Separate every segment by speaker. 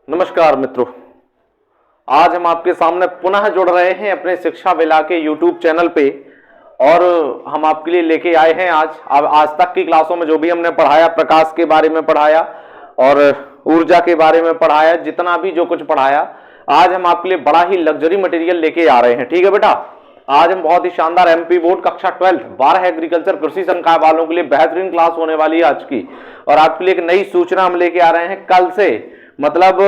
Speaker 1: नमस्कार मित्रों, आज हम आपके सामने पुनः जुड़ रहे हैं अपने शिक्षा विला के YouTube चैनल पे। और हम आपके लिए लेके आए हैं आज तक की क्लासों में जो भी हमने पढ़ाया, प्रकाश के बारे में पढ़ाया और ऊर्जा के बारे में पढ़ाया, जितना भी जो कुछ पढ़ाया, आज हम आपके लिए बड़ा ही लग्जरी मटेरियल लेके आ रहे हैं। ठीक है बेटा, आज हम बहुत ही शानदार MP बोर्ड कक्षा 12 12 एग्रीकल्चर कृषि संकाय वालों के लिए बेहतरीन क्लास होने वाली है आज की। और आपके लिए एक नई सूचना हम लेके आ रहे हैं कल से, मतलब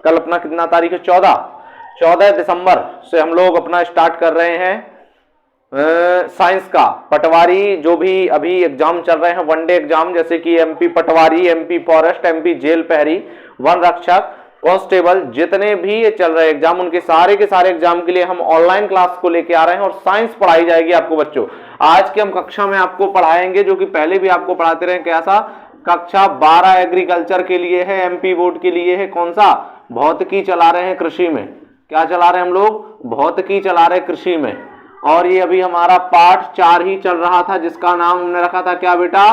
Speaker 1: कल अपना कितना तारीख है, 14 दिसंबर से हम लोग अपना स्टार्ट कर रहे हैं साइंस का पटवारी। जो भी अभी एग्जाम चल रहे हैं वनडे एग्जाम, जैसे कि MP पटवारी, MP फॉरेस्ट, MP जेल प्रहरी, वन रक्षक, कांस्टेबल, जितने भी ये चल रहे एग्जाम, उनके सारे के सारे एग्जाम के लिए हम ऑनलाइन क्लास को लेके आ रहे हैं और साइंस पढ़ाई जाएगी आपको बच्चों। आज के हम कक्षा में आपको पढ़ाएंगे जो कि पहले भी आपको पढ़ाते रहे, कैसा, कक्षा 12 एग्रीकल्चर के लिए है, MP बोर्ड के लिए है। कौन सा? भौतिकी चला रहे हैं कृषि में। क्या चला रहे हैं हम लोग? भौतिकी चला रहे कृषि में। और ये अभी हमारा पाठ 4 ही चल रहा था, जिसका नाम हमने रखा था क्या बेटा?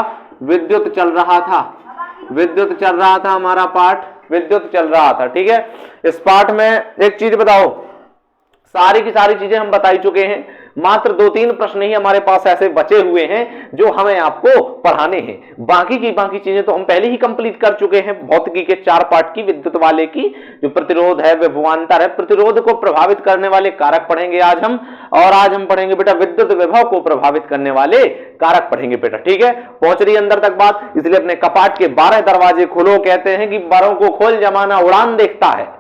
Speaker 1: विद्युत चल रहा था। विद्युत चल रहा था हमारा पाठ, विद्युत चल रहा था। ठीक है, इस पाठ में एक चीज बताओ, सारी की सारी चीजें हम बता ही चुके हैं, मात्र 2-3 प्रश्न ही हमारे पास ऐसे बचे हुए हैं जो हमें आपको पढ़ाने हैं। बाकी की बाकी चीजें तो हम पहले ही कंप्लीट कर चुके हैं। भौतिकी के 4 पार्ट की, विद्युत वाले की जो प्रतिरोध है, विभवांतर है, प्रतिरोध को प्रभावित करने वाले कारक पढ़ेंगे आज हम। और आज हम पढ़ेंगे बेटा विद्युत विभव को प्रभावित करने वाले कारक पढ़ेंगे बेटा। ठीक है, पहुंच रही अंदर तक बात, इसलिए अपने कपाट के 12 दरवाजे खोलो। कहते हैं कि बरों को खोल जमाना उड़ान देखता है।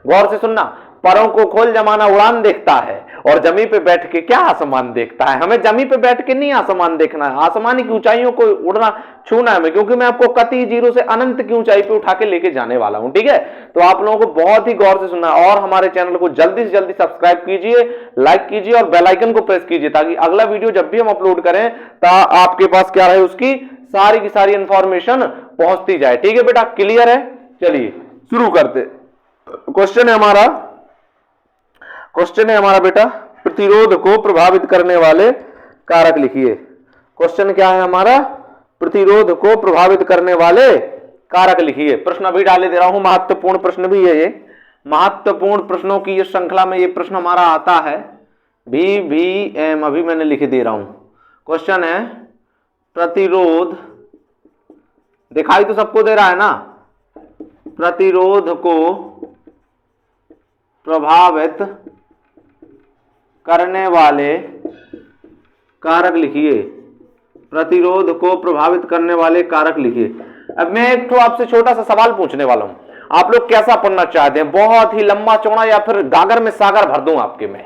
Speaker 1: गौर से सुनना, परों को खोल जमाना उड़ान देखता है और जमी पे बैठ के क्या आसमान देखता है। हमें जमी पे बैठ के नहीं आसमान देखना है, आसमान की ऊंचाइयों को उड़ना छूना है, क्योंकि मैं आपको कति जीरो से अनंत की ऊंचाई पे उठा के लेके जाने वाला हूं। ठीक है, तो आप लोगों को बहुत ही गौर से सुनना है और हमारे चैनल को जल्दी से जल्दी सब्सक्राइब कीजिए, लाइक कीजिए और बेल आइकन को प्रेस कीजिए, ताकि अगला वीडियो जब भी हम अपलोड करें तो आपके पास क्या रहे, उसकी सारी की सारी इंफॉर्मेशन पहुंचती जाए। ठीक है बेटा, क्लियर है? चलिए शुरू करते। क्वेश्चन है हमारा बेटा, प्रतिरोध को प्रभावित करने वाले कारक लिखिए। क्वेश्चन क्या है हमारा? प्रतिरोध को प्रभावित करने वाले कारक लिखिए। प्रश्न अभी डाले दे रहा हूं, महत्वपूर्ण प्रश्न भी है ये। महत्वपूर्ण प्रश्नों की ये श्रृंखला में ये प्रश्न हमारा आता है। VVM अभी मैंने लिख दे रहा हूं। क्वेश्चन है प्रतिरोध, दिखाई तो सबको दे रहा है ना? प्रतिरोध को प्रभावित करने वाले कारक लिखिए। प्रतिरोध को प्रभावित करने वाले कारक लिखिए। अब मैं एक तो आपसे छोटा सा सवाल पूछने वाला हूं, आप लोग कैसा पढ़ना चाहते हैं? बहुत ही लंबा चौड़ा या फिर गागर में सागर भर दूं आपके में?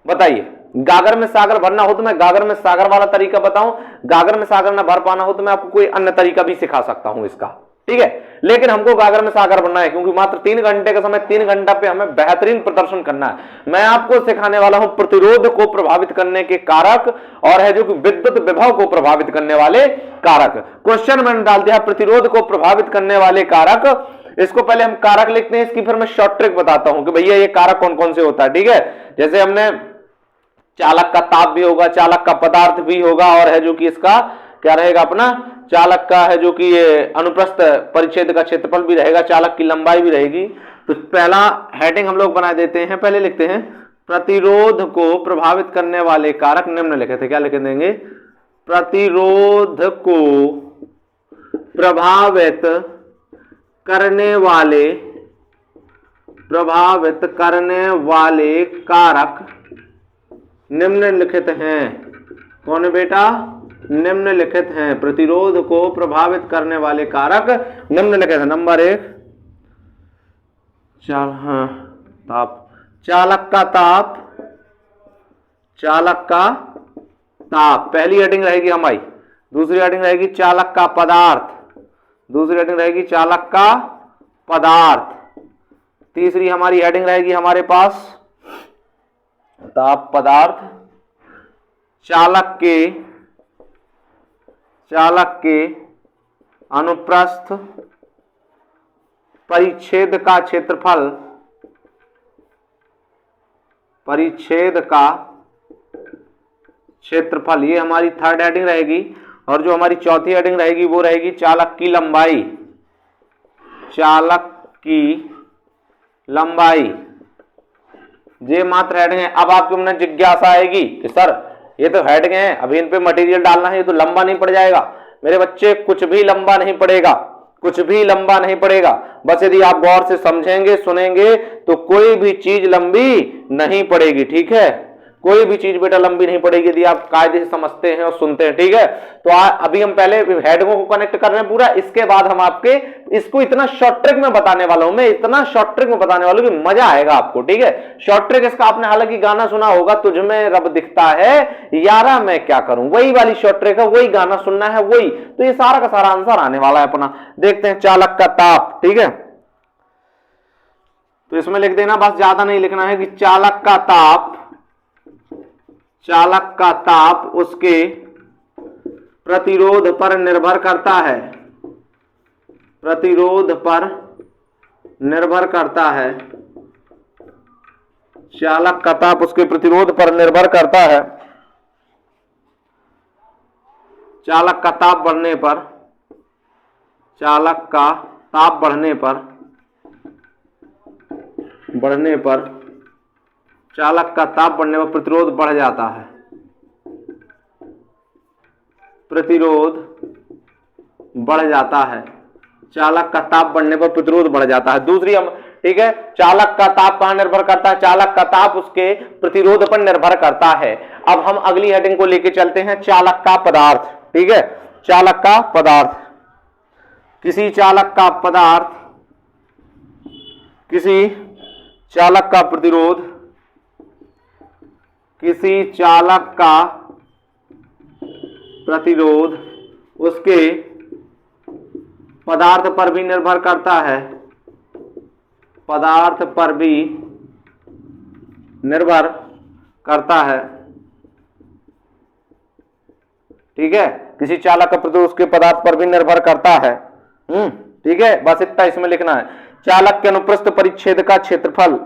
Speaker 1: बताइए। गागर में सागर भरना हो तो मैं गागर में सागर वाला तरीका बताऊं, गागर में सागर ना भर पाना हो तो मैं आपको कोई अन्य तरीका भी सिखा सकता हूं इसका। ठीक है, लेकिन हमको गागर में सागर बनना है, क्योंकि मात्र 3 घंटे का समय, 3 घंटा पे हमें बेहतरीन प्रदर्शन करना है। मैं आपको सिखाने वाला हूं प्रतिरोध को प्रभावित करने के कारक, और है जो कि विद्युत विभव को प्रभावित करने वाले कारक। क्वेश्चन मैंने डाल दिया प्रतिरोध को प्रभावित करने वाले कारक। इसको पहले हम कारक लिखते हैं, इसकी फिर मैं शॉर्ट ट्रिक बताता हूं कि भैया ये कारक कौन कौन से होता है। ठीक है, जैसे हमने चालक का ताप भी होगा, चालक का पदार्थ भी होगा, और है जो कि इसका क्या रहेगा, अपना चालक का है जो कि ये अनुप्रस्थ परिच्छेद का क्षेत्रफल भी रहेगा, चालक की लंबाई भी रहेगी। तो पहला हेडिंग हम लोग बना देते हैं, पहले लिखते हैं प्रतिरोध को प्रभावित करने वाले कारक निम्न लिखे थे। क्या लिख देंगे? प्रतिरोध को प्रभावित करने वाले कारक निम्नलिखित हैं। कौन है बेटा? निम्नलिखित हैं। प्रतिरोध को प्रभावित करने वाले कारक निम्नलिखित हैं। नंबर 1 ताप, चालक का ताप, चालक का ताप पहली हेडिंग रहेगी हमारी। दूसरी हेडिंग रहेगी चालक का पदार्थ, दूसरी हेडिंग रहेगी चालक का पदार्थ। तीसरी हमारी हेडिंग रहेगी हमारे पास ताप पदार्थ, चालक के अनुप्रस्थ परिच्छेद का क्षेत्रफल, परिच्छेद का क्षेत्रफल, ये हमारी थर्ड हेडिंग रहेगी। और जो हमारी चौथी हेडिंग रहेगी वो रहेगी चालक की लंबाई, चालक की लंबाई, ये मात्र हेडिंग है। अब आपके मन में जिज्ञासा आएगी कि सर ये तो हेडिंग है, अभी इन पे मटेरियल डालना है, ये तो लंबा नहीं पड़ जाएगा। मेरे बच्चे कुछ भी लंबा नहीं पड़ेगा, कुछ भी लंबा नहीं पड़ेगा। बस यदि आप गौर से समझेंगे सुनेंगे तो कोई भी चीज लंबी नहीं पड़ेगी, ठीक है। कोई भी चीज बेटा लंबी नहीं पड़ेगी यदि आप कायदे से समझते हैं और सुनते हैं, ठीक है। तो अभी हम पहले हेडिंगों को कनेक्ट कर रहे हैं पूरा, इसके बाद हम आपके इसको इतना शॉर्ट ट्रिक में बताने वाला हूं मैं, इतना शॉर्ट ट्रिक में बताने वाला हूं कि मजा आएगा आपको, ठीक है। शॉर्ट ट्रिक इसका आपने हालांकि गाना सुना होगा, तुझमें रब दिखता है यारा मैं क्या करूं, वही वाली शॉर्ट ट्रिक है, वही गाना सुनना है, वही। तो ये सारा का सारा आंसर आने वाला है अपना। देखते हैं, चालक का ताप, ठीक है। तो इसमें लिख देना, बस ज्यादा नहीं लिखना है कि चालक का ताप, चालक का ताप उसके प्रतिरोध पर निर्भर करता है, प्रतिरोध पर निर्भर करता है। चालक का ताप उसके प्रतिरोध पर निर्भर करता है। चालक का ताप बढ़ने पर, चालक का ताप बढ़ने पर चालक का ताप बढ़ने पर प्रतिरोध बढ़ जाता है, प्रतिरोध बढ़ जाता है। चालक का ताप बढ़ने पर प्रतिरोध बढ़ जाता है। दूसरी हम, ठीक है, चालक का ताप कहां निर्भर करता है, चालक का ताप उसके प्रतिरोध पर निर्भर करता है। अब हम अगली हेडिंग को लेके चलते हैं, चालक का पदार्थ, ठीक है। चालक का पदार्थ, किसी चालक का पदार्थ, किसी चालक का प्रतिरोध, किसी चालक का प्रतिरोध उसके पदार्थ पर भी निर्भर करता है, पदार्थ पर भी निर्भर करता है, ठीक है। किसी चालक का प्रतिरोध उसके पदार्थ पर भी निर्भर करता है, ठीक है। बस इतना इसमें लिखना है। चालक के अनुप्रस्थ परिच्छेद का क्षेत्रफल,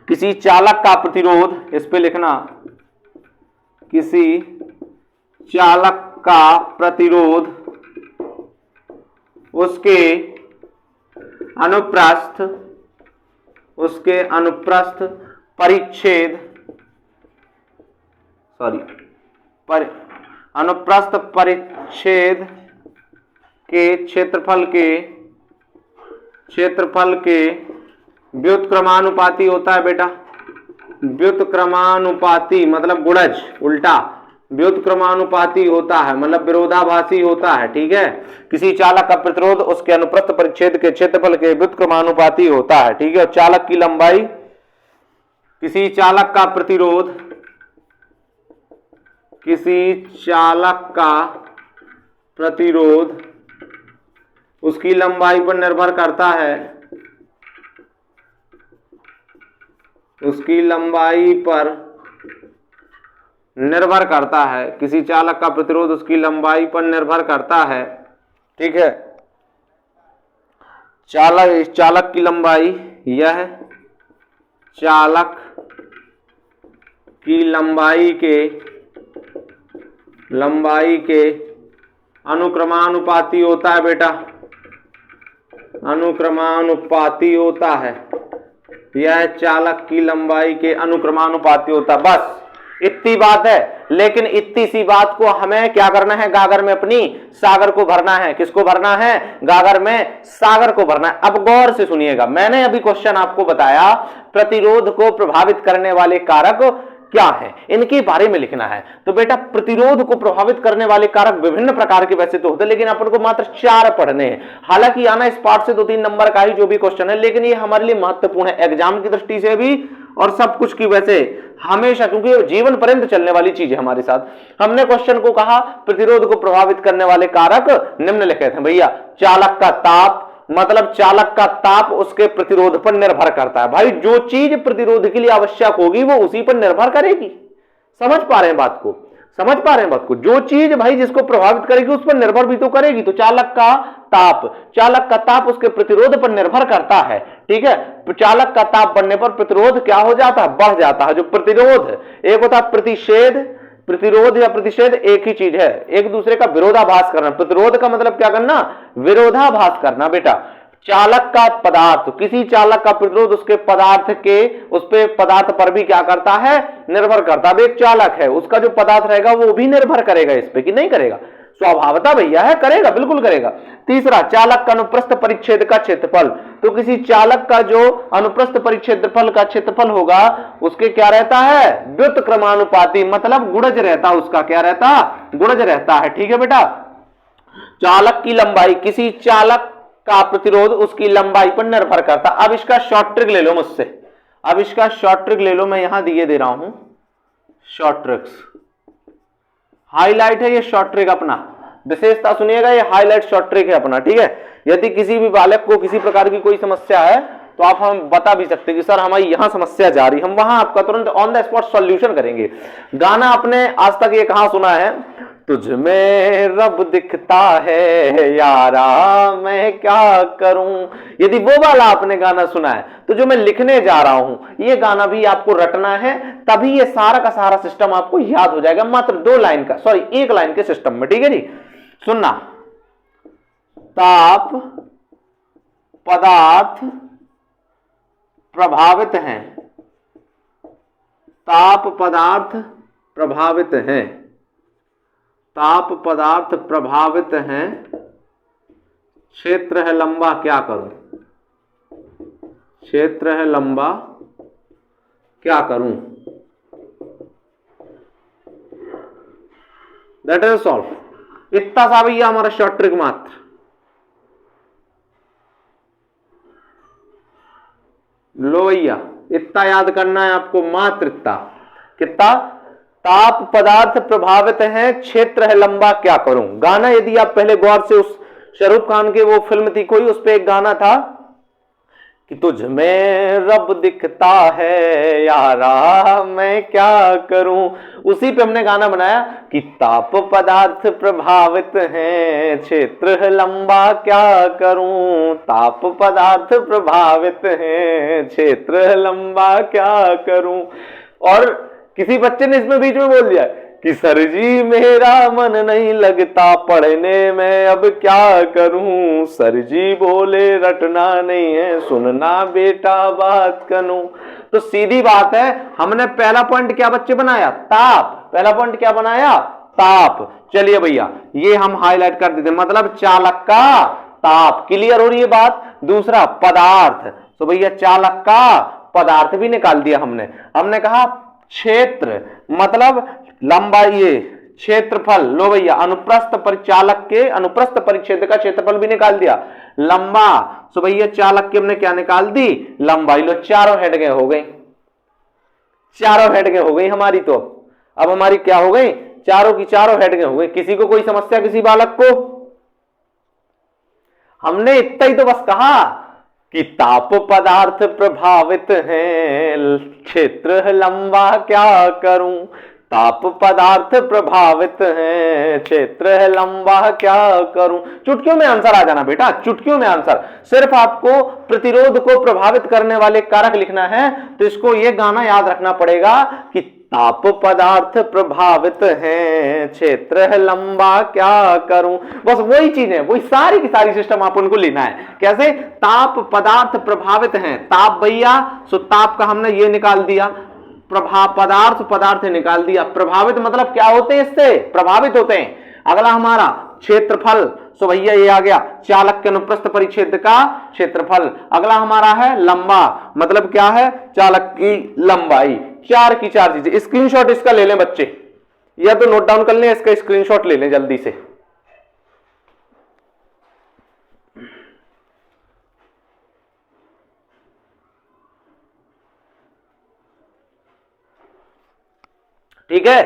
Speaker 1: किसी चालक का प्रतिरोध, इस पे लिखना, किसी चालक का प्रतिरोध उसके अनुप्रस्थ परिच्छेद, अनुप्रस्थ परिच्छेद के क्षेत्रफल के व्युत्क्रमानुपाती होता है बेटा। व्युत्क्रमानुपाती मतलब गुणज, उल्टा व्युत्क्रमानुपाती होता है, मतलब विरोधाभासी होता है, ठीक है। किसी चालक का प्रतिरोध उसके अनुप्रस्थ परिच्छेद के क्षेत्रफल के व्युत्क्रमानुपाती होता है, ठीक है। चालक की लंबाई, किसी चालक का प्रतिरोध, किसी चालक का प्रतिरोध उसकी लंबाई पर निर्भर करता है, उसकी लंबाई पर निर्भर करता है। किसी चालक का प्रतिरोध उसकी लंबाई पर निर्भर करता है, ठीक है। चालक की लंबाई, यह चालक की लंबाई के अनुक्रमानुपाती होता है बेटा, अनुक्रमानुपाती होता है। यह चालक की लंबाई के अनुक्रमानुपाती होता है। बस इतनी बात है, लेकिन इतनी सी बात को हमें क्या करना है, गागर में अपनी सागर को भरना है। किसको भरना है, गागर में सागर को भरना है। अब गौर से सुनिएगा, मैंने अभी क्वेश्चन आपको बताया, प्रतिरोध को प्रभावित करने वाले कारक क्या है, इनके बारे में लिखना है। तो बेटा प्रतिरोध को प्रभावित करने वाले कारक विभिन्न प्रकार के वैसे तो होते हैं, लेकिन अपन को मात्र 4 पढ़ने हैं। हालांकि आना इस पार्ट से 2-3 नंबर का ही जो भी क्वेश्चन है, लेकिन ये हमारे लिए महत्वपूर्ण है एग्जाम की दृष्टि से भी और सब कुछ की वैसे हमेशा, क्योंकि जीवन पर्यंत चलने वाली चीज है हमारे साथ। हमने क्वेश्चन को कहा प्रतिरोध को प्रभावित करने वाले कारक निम्नलिखित हैं भैया। चालक का ताप, मतलब चालक का ताप उसके प्रतिरोध पर निर्भर करता है। भाई जो चीज प्रतिरोध के लिए आवश्यक होगी वो उसी पर निर्भर करेगी। समझ पा रहे हैं बात को, समझ पा रहे हैं बात को। जो चीज भाई जिसको प्रभावित करेगी उस पर निर्भर भी तो करेगी। तो चालक का ताप उसके प्रतिरोध पर निर्भर करता है, ठीक है। चालक का ताप बढ़ने पर प्रतिरोध क्या हो जाता है, बढ़ जाता है। जो प्रतिरोध, एक होता है प्रतिषेध, प्रतिरोध या प्रतिषेध एक ही चीज है, एक दूसरे का विरोधाभास करना। प्रतिरोध का मतलब क्या करना, विरोधाभास करना बेटा। चालक का पदार्थ, किसी चालक का प्रतिरोध उसके पदार्थ के, उस पे पदार्थ पर भी क्या करता है, निर्भर करता है। अब एक चालक है, उसका जो पदार्थ रहेगा वो भी निर्भर करेगा इस पे कि नहीं करेगा, स्वभावतः भैया है, करेगा, बिल्कुल करेगा। तीसरा, चालक का अनुप्रस्थ परिच्छेद का क्षेत्रफल, तो किसी चालक का जो अनुप्रस्थ परिच्छेदफल का क्षेत्रफल होगा उसके क्या रहता है, व्युत्क्रमानुपाती, मतलब गुणज रहता है, उसका क्या रहता, गुणज रहता है। ठीक है बेटा। चालक की लंबाई, किसी चालक का प्रतिरोध उसकी लंबाई पर निर्भर करता। अब इसका शॉर्ट ट्रिक ले लो मुझसे, अब इसका शॉर्ट ट्रिक ले लो, मैं यहां दिए दे रहा हूं शॉर्ट ट्रिक्स, हाईलाइट है ये शॉर्ट ट्रिक अपना, विशेषता सुनिएगा, ये हाईलाइट शॉर्ट ट्रिक है अपना। ठीक है। यदि किसी भी बालक को किसी प्रकार की कोई समस्या है तो आप हम बता भी सकते हैं कि सर हमारी यहां समस्या जा रही, हम वहां आपका तुरंत ऑन द स्पॉट सॉल्यूशन करेंगे। गाना आपने आज तक ये कहां सुना है, तुझ में रब दिखता है यारा मैं क्या करूं, यदि वो वाला आपने गाना सुना है तो जो मैं लिखने जा रहा हूं ये गाना भी आपको रटना है, तभी ये सारा का सारा सिस्टम आपको याद हो जाएगा, मात्र 2 लाइन का, सॉरी 1 लाइन के सिस्टम में। ठीक है जी, सुनना। ताप पदार्थ प्रभावित हैं, ताप पदार्थ प्रभावित हैं, ताप पदार्थ प्रभावित हैं, क्षेत्र है लंबा क्या करूं, क्षेत्र है लंबा क्या करूं, दैट इज सॉल्व। इतना सा भैया हमारा शॉर्ट ट्रिक मात्र, लो भैया इतना याद करना है आपको, मात्र इतना। कितना, ताप पदार्थ प्रभावित हैं, क्षेत्र है लंबा क्या करूं। गाना यदि आप पहले गौर से, उस शाहरुख खान के वो फिल्म थी कोई, उस पे एक गाना था कि तुझ में रब दिखता है यारा मैं क्या करूं, उसी पे हमने गाना बनाया कि ताप पदार्थ प्रभावित हैं, क्षेत्र है लंबा क्या करूं, ताप पदार्थ प्रभावित हैं, क्षेत्र है लंबा क्या करूं। और किसी बच्चे ने इसमें बीच में बोल दिया कि सर जी मेरा मन नहीं लगता पढ़ने में, अब क्या करूं, सर जी बोले रटना नहीं है सुनना बेटा बात करूं। तो सीधी बात है, हमने पहला पॉइंट क्या बच्चे बनाया, ताप, पहला पॉइंट क्या बनाया, ताप। चलिए भैया ये हम हाईलाइट कर देते, मतलब चालक का ताप, क्लियर हो रही है बात। दूसरा पदार्थ, तो भैया चालक का पदार्थ भी निकाल दिया हमने। हमने कहा क्षेत्र मतलब लंबाई, ये क्षेत्रफल, लो भैया अनुप्रस्थ परिचालक के अनुप्रस्थ परिच्छेद का क्षेत्रफल भी निकाल दिया, लंबा, तो भैया चालक की हमने क्या निकाल दी, लंबाई। लो चारों हेडगे हो गई, चारों हेडगे हो गई हमारी। तो अब हमारी क्या हो गई, चारों की चारों हेडगे हो गई। किसी को कोई समस्या, किसी बालक को, हमने इतना ही तो बस कहा कि ताप पदार्थ प्रभावित हैं, क्षेत्र है लंबा क्या करूं, ताप पदार्थ प्रभावित हैं, क्षेत्र है लंबा क्या करूं। चुटकियों में आंसर आ जाना बेटा, चुटकियों में आंसर। सिर्फ आपको प्रतिरोध को प्रभावित करने वाले कारक लिखना है, तो इसको ये गाना याद रखना पड़ेगा कि ताप पदार्थ प्रभावित हैं, क्षेत्र है लंबा क्या करूं। बस वही चीज है, वही सारी की सारी सिस्टम आप उनको लेना है। कैसे, ताप पदार्थ प्रभावित हैं, ताप भैया, सो ताप का हमने ये निकाल दिया, प्रभाव पदार्थ, पदार्थ निकाल दिया। प्रभावित मतलब क्या होते हैं, इससे प्रभावित होते हैं। अगला हमारा क्षेत्रफल, सो भैया ये आ गया चालक के अनुप्रस्थ परिच्छेद का क्षेत्रफल। अगला हमारा है लंबा, मतलब क्या है, चालक की लंबाई। चार की चार चीजें, स्क्रीनशॉट इसका ले लें बच्चे, या तो नोट डाउन कर लें, इसका स्क्रीनशॉट ले लें जल्दी से। ठीक है,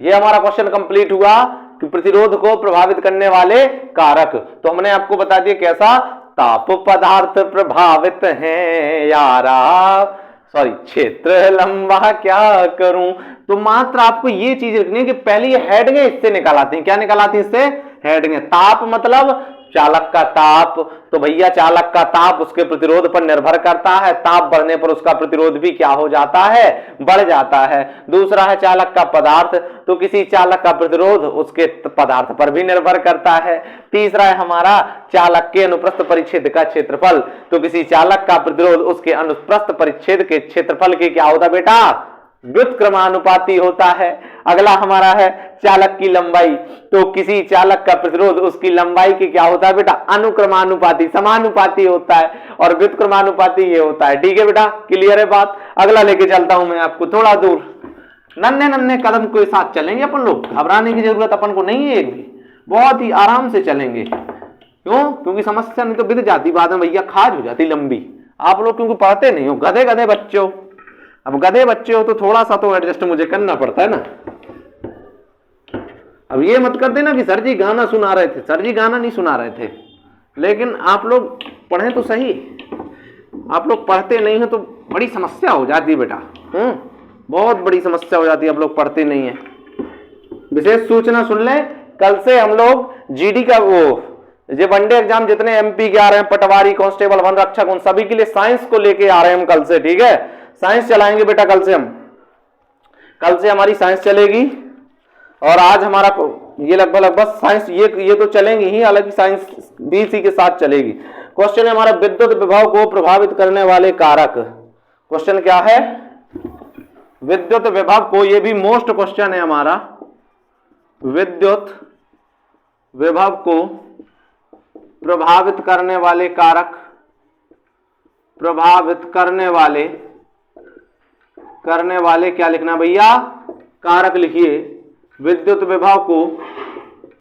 Speaker 1: ये हमारा क्वेश्चन कंप्लीट हुआ कि प्रतिरोध को प्रभावित करने वाले कारक। तो हमने आपको बता दिया कैसा, ताप पदार्थ प्रभावित हैं यारा, सॉरी क्षेत्र लंबा क्या करूं। तो मात्र आपको ये चीज रखनी है कि पहले ये हेडगे इससे निकाल आती हैं। क्या निकाल आती है इससे, हेडगे। ताप मतलब चालक का ताप, तो भैया चालक का ताप उसके प्रतिरोध पर निर्भर करता है, ताप बढ़ने पर उसका प्रतिरोध भी क्या हो जाता है, बढ़ जाता है। दूसरा है चालक का पदार्थ, तो किसी चालक का प्रतिरोध उसके पदार्थ पर भी निर्भर करता है। तीसरा है हमारा चालक के अनुप्रस्थ परिच्छेद का क्षेत्रफल, तो किसी चालक का प्रतिरोध उसके अनुप्रस्थ परिच्छेद के क्षेत्रफल के क्या होता बेटा, व्युत्क्रमानुपाती होता है। अगला हमारा है चालक की लंबाई, तो किसी चालक का प्रतिरोध उसकी लंबाई के क्या होता है बेटा, अनुक्रमानुपाती, समानुपाती होता है, और व्युत्क्रमानुपाती ये होता है। ठीक है बेटा, क्लियर है बात। अगला लेके चलता हूं मैं आपको थोड़ा दूर, नन्हे नन्हे कदम के साथ चलेंगे अपन लोग, घबराने की जरूरत अपन को नहीं है, एक भी बहुत ही आराम से चलेंगे। क्यों? क्योंकि समस्या नहीं तो बिगड़ जाती, बाद में भैया खाज हो जाती लंबी। आप लोग क्योंकि पढ़ते नहीं हो, गधे गधे बच्चे हो। अब गधे बच्चे हो तो थोड़ा सा तो एडजस्ट मुझे करना पड़ता है ना। अब ये मत कर देना कि सर जी गाना सुना रहे थे, सर जी गाना नहीं सुना रहे थे, लेकिन आप लोग पढ़ें तो सही। आप लोग पढ़ते नहीं हो तो बड़ी समस्या हो जाती है बेटा, बहुत बड़ी समस्या हो जाती है, आप लोग पढ़ते नहीं है। विशेष सूचना सुन लें, कल से हम लोग जीडी का वो ये वनडे एग्जाम जितने एमपी के आ रहे हैं, पटवारी, कांस्टेबल, वन रक्षक, उन सभी के लिए साइंस को लेके आ रहे हैं हम कल से। ठीक है, साइंस चलाएंगे बेटा कल से हम, कल से हमारी साइंस चलेगी। और आज हमारा ये लगभग साइंस ये तो चलेंगी ही, हालांकि साइंस भी इसी के साथ चलेगी। क्वेश्चन है हमारा विद्युत विभव को प्रभावित करने वाले कारक। क्वेश्चन क्या है, विद्युत विभव को, ये भी मोस्ट क्वेश्चन है हमारा, विद्युत विभव को प्रभावित करने वाले कारक, प्रभावित करने वाले क्या लिखना भैया, कारक लिखिए। विद्युत विभव को